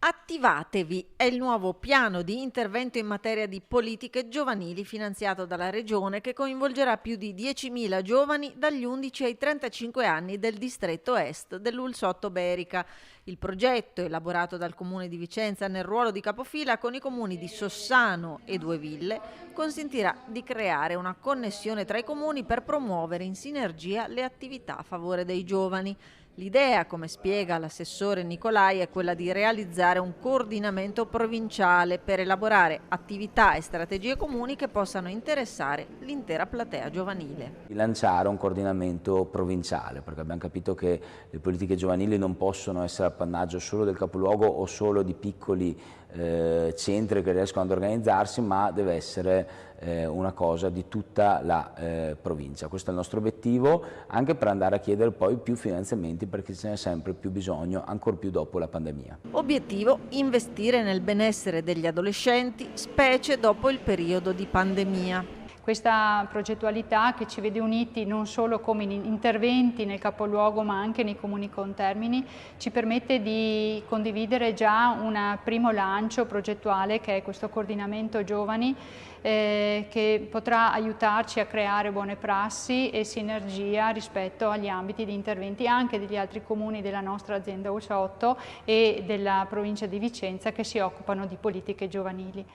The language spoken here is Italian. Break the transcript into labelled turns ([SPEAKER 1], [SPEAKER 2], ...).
[SPEAKER 1] Attivatevi è il nuovo piano di intervento in materia di politiche giovanili finanziato dalla Regione che coinvolgerà più di 10.000 giovani dagli 11 ai 35 anni del distretto est dell'Ulsotto Berica. Il progetto, elaborato dal Comune di Vicenza nel ruolo di capofila con i comuni di Sossano e Due Ville, consentirà di creare una connessione tra i comuni per promuovere in sinergia le attività a favore dei giovani. L'idea, come spiega l'assessore Nicolai, è quella di realizzare un coordinamento provinciale per elaborare attività e strategie comuni che possano interessare l'intera platea giovanile.
[SPEAKER 2] Di lanciare un coordinamento provinciale, perché abbiamo capito che le politiche giovanili non possono essere appannaggio solo del capoluogo o solo di piccoli centri che riescono ad organizzarsi, ma deve essere una cosa di tutta la provincia. Questo è il nostro obiettivo, anche per andare a chiedere poi più finanziamenti, perché ce n'è sempre più bisogno, ancor più dopo la pandemia.
[SPEAKER 1] Obiettivo: investire nel benessere degli adolescenti, specie dopo il periodo di pandemia.
[SPEAKER 3] Questa progettualità che ci vede uniti non solo come interventi nel capoluogo ma anche nei comuni contermini ci permette di condividere già un primo lancio progettuale che è questo coordinamento giovani che potrà aiutarci a creare buone prassi e sinergia rispetto agli ambiti di interventi anche degli altri comuni della nostra azienda Ulsotto e della provincia di Vicenza che si occupano di politiche giovanili.